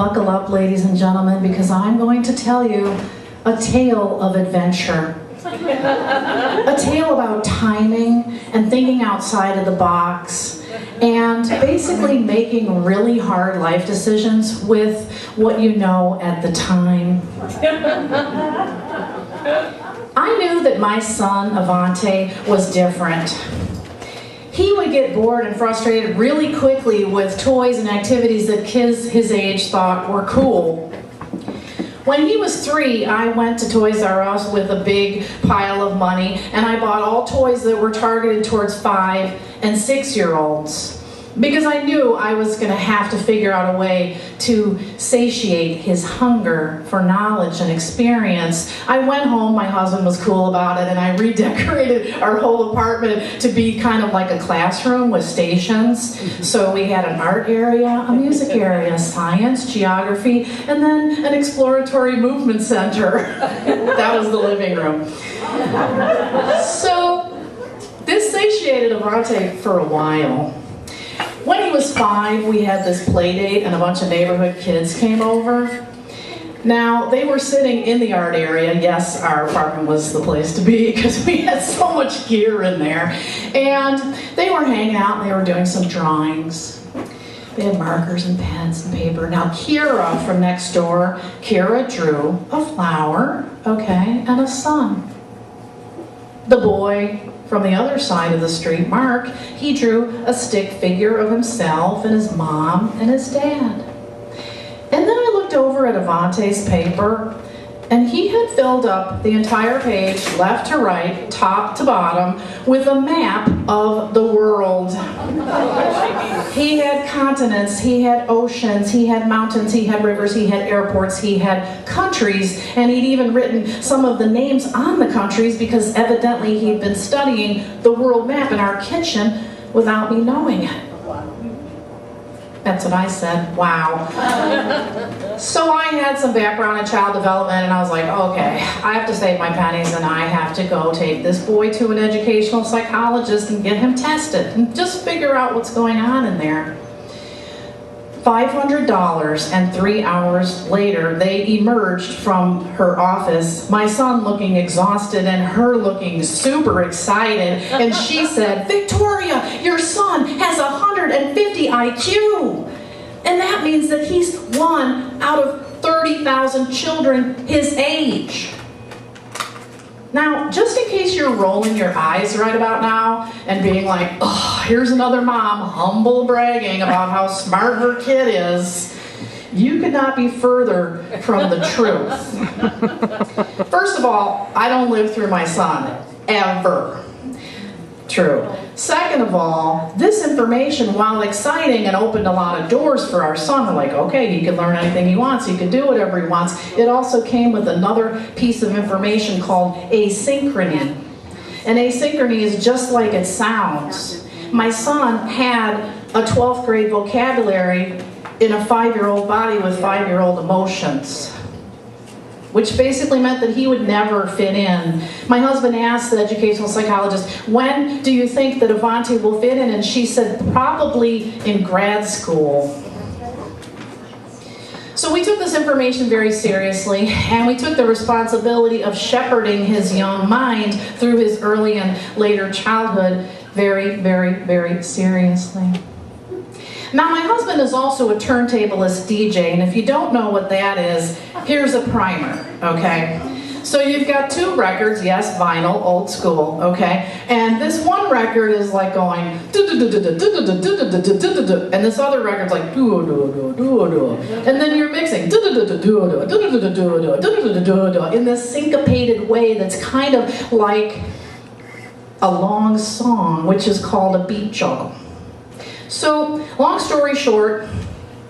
Buckle up, ladies and gentlemen, because I'm going to tell you a tale of adventure. A tale about timing and thinking outside of the box and basically making really hard life decisions with what you know at the time. I knew that my son, Avante, was different. He would get bored and frustrated really quickly with toys and activities that kids his age thought were cool. When he was 3, I went to Toys R Us with a big pile of money, and I bought all toys that were targeted towards 5 and 6-year-olds. Because I knew I was going to have to figure out a way to satiate his hunger for knowledge and experience. I went home, my husband was cool about it, and I redecorated our whole apartment to be kind of like a classroom with stations. So we had an art area, a music area, science, geography, and then an exploratory movement center. That was the living room. So this satiated Avante for a while. When he was 5, we had this play date and a bunch of neighborhood kids came over. Now, they were sitting in the art area. Yes, our apartment was the place to be because we had so much gear in there. And they were hanging out and they were doing some drawings. They had markers and pens and paper. Now, Kira from next door, Kira drew a flower, okay, and a sun. The boy from the other side of the street, Mark, he drew a stick figure of himself and his mom and his dad. And then I looked over at Avante's paper, and he had filled up the entire page, left to right, top to bottom, with a map of the world. He had continents, he had oceans, he had mountains, he had rivers, he had airports, he had countries, and he'd even written some of the names on the countries because evidently he'd been studying the world map in our kitchen without me knowing it. That's what I said, wow. So I had some background in child development and I was like, okay, I have to save my pennies and I have to go take this boy to an educational psychologist and get him tested and just figure out what's going on in there. $500, and 3 hours later, they emerged from her office, my son looking exhausted and her looking super excited, and she said, Victoria, your son has 150 IQ, and that means that he's 1 out of 30,000 children his age. Now, just in case you're rolling your eyes right about now and being like, oh, here's another mom humble bragging about how smart her kid is, you could not be further from the truth. First of all, I don't live through my son, ever. True. Second of all, this information, while exciting and opened a lot of doors for our son, we're like, okay, he can learn anything he wants, he can do whatever he wants. It also came with another piece of information called asynchrony. And asynchrony is just like it sounds. My son had a 12th grade vocabulary in a 5-year-old body with 5-year-old emotions, which basically meant that he would never fit in. My husband asked the educational psychologist, when do you think that Avante will fit in? And she said, probably in grad school. So we took this information very seriously, and we took the responsibility of shepherding his young mind through his early and later childhood very, very, very seriously. Now, my husband is also a turntablist DJ, and if you don't know what that is, here's a primer, okay? So you've got 2 records, yes, vinyl, old school, okay? And this one record is like going, and this other record's like, and then you're mixing, in this syncopated way that's kind of like a long song, which is called a beat juggle. So, long story short,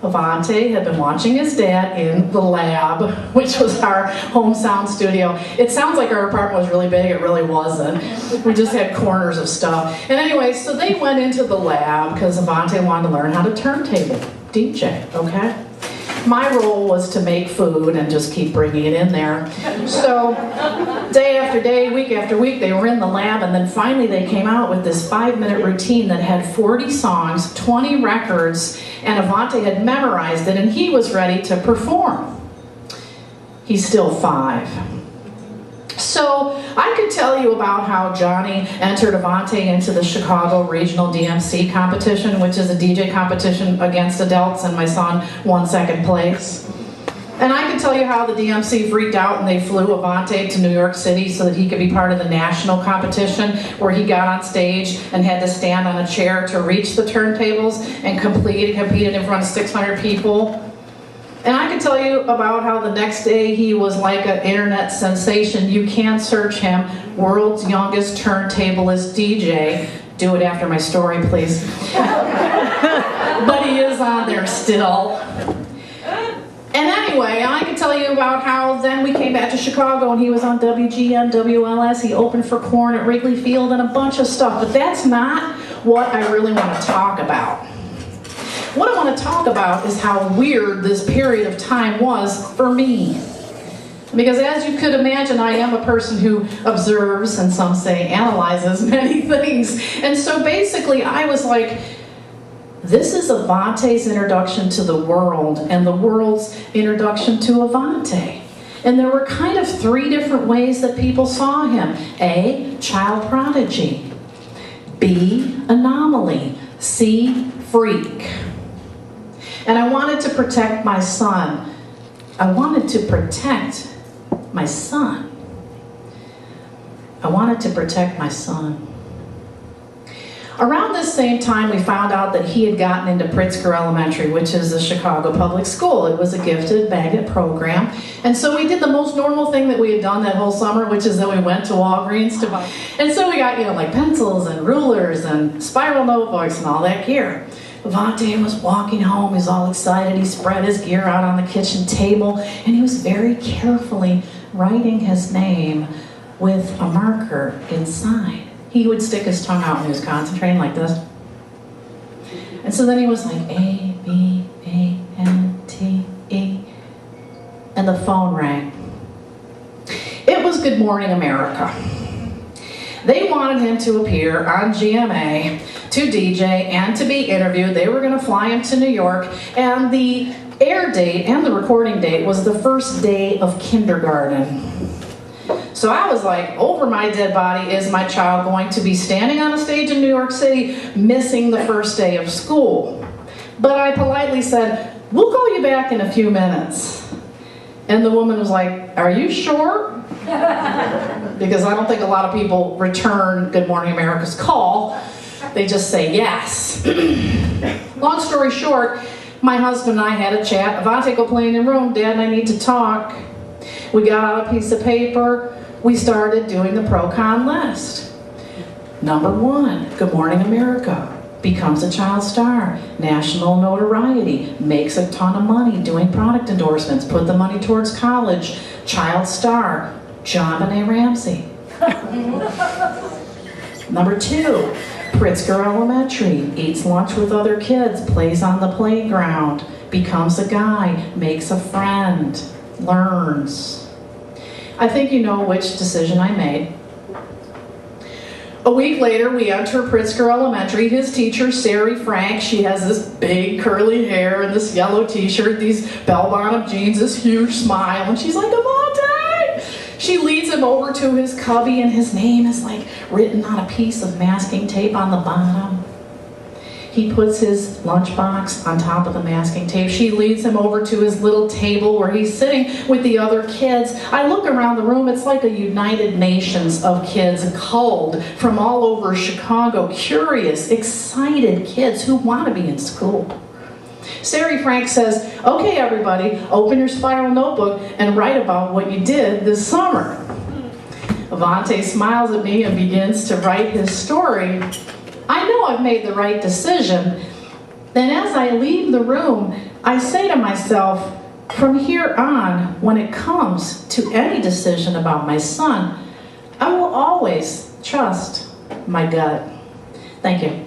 Avante had been watching his dad in the lab, which was our home sound studio. It sounds like our apartment was really big, it really wasn't. We just had corners of stuff. And anyway, so they went into the lab because Avante wanted to learn how to turntable, DJ, okay? My role was to make food and just keep bringing it in there. So day after day, week after week, they were in the lab, and then finally they came out with this 5-minute routine that had 40 songs, 20 records, and Avante had memorized it, and he was ready to perform. He's still 5. So I could tell you about how Johnny entered Avante into the Chicago Regional DMC competition, which is a DJ competition against adults, and my son won 2nd place. And I could tell you how the DMC freaked out and they flew Avante to New York City so that he could be part of the national competition, where he got on stage and had to stand on a chair to reach the turntables and competed in front of 600 people. And I can tell you about how the next day he was like an internet sensation. You can search him, world's youngest turntablist DJ. Do it after my story, please. But he is on there still. And anyway, I can tell you about how then we came back to Chicago and he was on WGN, WLS. He opened for Korn at Wrigley Field and a bunch of stuff. But that's not what I really want to talk about. What I want to talk about is how weird this period of time was for me. Because as you could imagine, I am a person who observes, and some say analyzes, many things. And so basically I was like, this is Avante's introduction to the world and the world's introduction to Avante. And there were kind of 3 different ways that people saw him. A, child prodigy. B, anomaly. C, freak. And I wanted to protect my son. I wanted to protect my son. I wanted to protect my son. Around this same time, we found out that he had gotten into Pritzker Elementary, which is a Chicago public school. It was a gifted magnet program. And so we did the most normal thing that we had done that whole summer, which is that we went to Walgreens to buy. And so we got, like pencils and rulers and spiral notebooks and all that gear. Avante was walking home, he was all excited, he spread his gear out on the kitchen table, and he was very carefully writing his name with a marker inside. He would stick his tongue out and he was concentrating like this. And so then he was like, A, B, A, N, T, E, and the phone rang. It was Good Morning America. They wanted him to appear on GMA, to DJ, and to be interviewed. They were going to fly him to New York, and the air date and the recording date was the first day of kindergarten. So I was like, over my dead body is my child going to be standing on a stage in New York City, missing the first day of school. But I politely said, we'll call you back in a few minutes. And the woman was like, are you sure? Because I don't think a lot of people return Good Morning America's call. They just say yes. Long story short, my husband and I had a chat. Avante, go play in your room. Dad and I need to talk. We got out a piece of paper. We started doing the pro-con list. Number 1, Good Morning America. Becomes a child star, national notoriety, makes a ton of money doing product endorsements, put the money towards college, child star, JonBenet Ramsey. Number 2, Pritzker Elementary, eats lunch with other kids, plays on the playground, becomes a guy, makes a friend, learns. I think you know which decision I made. A week later, we enter Pritzker Elementary. His teacher, Sari Frank, she has this big curly hair and this yellow t-shirt, these bell-bottom jeans, this huge smile, and she's like, Avante! She leads him over to his cubby, and his name is like written on a piece of masking tape on the bottom. He puts his lunchbox on top of the masking tape. She leads him over to his little table where he's sitting with the other kids. I look around the room, it's like a United Nations of kids culled from all over Chicago, curious, excited kids who want to be in school. Sari Frank says, okay everybody, open your spiral notebook and write about what you did this summer. Avante smiles at me and begins to write his story. I know I've made the right decision. Then as I leave the room, I say to myself, from here on, when it comes to any decision about my son, I will always trust my gut. Thank you.